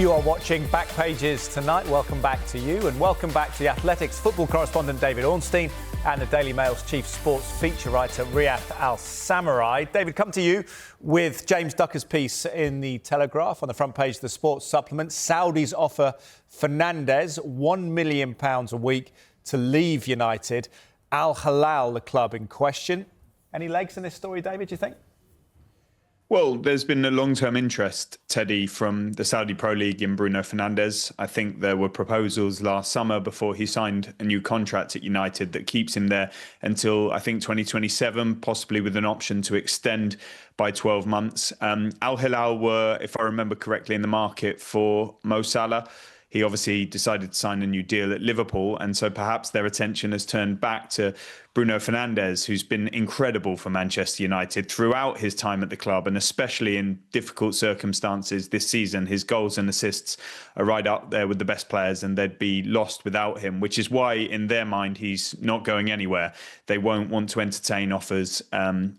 You are watching Back Pages tonight. Welcome back to you, and welcome back to the Athletics football correspondent David Ornstein and the Daily Mail's chief sports feature writer Riath Al-Samarrai. David, come to you with James Ducker's piece in the Telegraph on the front page of the sports supplement. Saudis offer Fernandes £1 million a week to leave United. Al-Hilal, the club in question. Any legs in this story, David, do you think? Well, there's been a long-term interest, Teddy, from the Saudi Pro League in Bruno Fernandes. I think there were proposals last summer before he signed a new contract at United that keeps him there until, I think, 2027, possibly with an option to extend by 12 months. Al-Hilal were, if I remember correctly, in the market for Mo Salah. He obviously decided to sign a new deal at Liverpool, and so perhaps their attention has turned back to Bruno Fernandes, who's been incredible for Manchester United throughout his time at the club, and especially in difficult circumstances this season. His goals and assists are right up there with the best players, and they'd be lost without him, which is why, in their mind, he's not going anywhere. They won't want to entertain offers,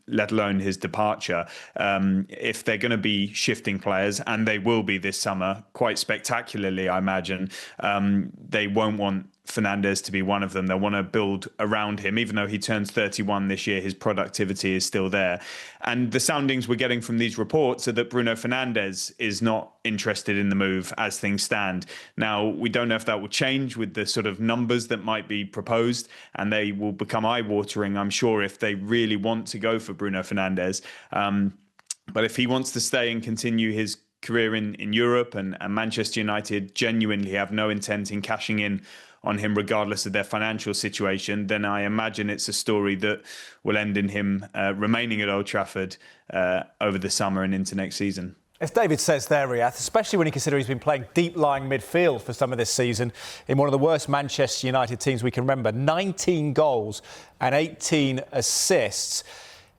let alone his departure. If they're going to be shifting players, and they will be this summer, quite spectacularly, I imagine, they won't want Fernandes to be one of them. They'll want to build around him. Even though he turns 31 this year, his productivity is still there. And the soundings we're getting from these reports are that Bruno Fernandes is not interested in the move as things stand. Now, we don't know if that will change with the sort of numbers that might be proposed, and they will become eye-watering, I'm sure, if they really want to go for Bruno Fernandes. But if he wants to stay and continue his career in Europe, and Manchester United genuinely have no intent in cashing in on him regardless of their financial situation, then I imagine it's a story that will end in him remaining at Old Trafford over the summer and into next season. As David says there, Riath, especially when you consider he's been playing deep-lying midfield for some of this season in one of the worst Manchester United teams we can remember. 19 goals and 18 assists.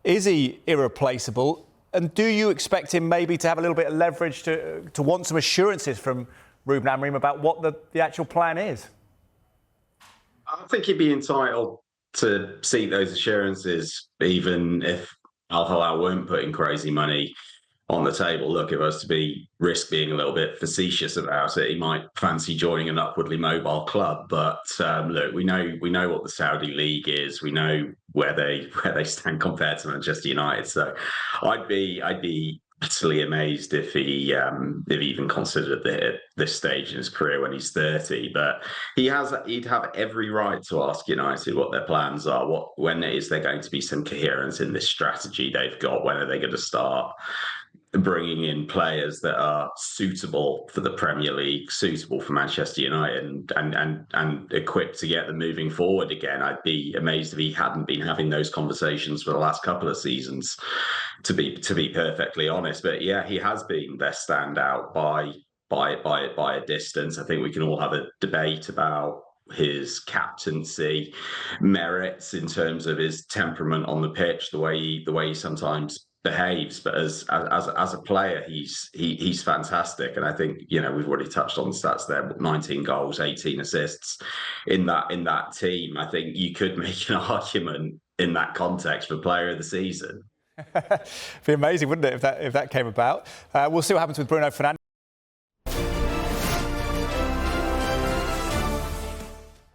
Is he irreplaceable? And do you expect him maybe to have a little bit of leverage to want some assurances from Ruben Amorim about what the actual plan is? I think he'd be entitled to seek those assurances, even if Al-Hilal weren't putting crazy money on the table. Look, if I was to risk being a little bit facetious about it, he might fancy joining an upwardly mobile club. But look, we know what the Saudi league is. We know where they stand compared to Manchester United. So I'd be utterly amazed if he even considered it at this stage in his career when he's 30. But he'd have every right to ask United what their plans are, when is there going to be some coherence in this strategy they've got, when are they going to start bringing in players that are suitable for the Premier League, suitable for Manchester United, and equipped to get them moving forward again. I'd be amazed if he hadn't been having those conversations for the last couple of seasons, to be perfectly honest. But yeah, he has been their standout by a distance. I think we can all have a debate about his captaincy merits in terms of his temperament on the pitch, the way he sometimes behaves, but as a player, he's fantastic. And I think, we've already touched on the stats there, but 19 goals, 18 assists in that team. I think you could make an argument in that context for player of the season. It'd be amazing, wouldn't it, if that came about? We'll see what happens with Bruno Fernandes.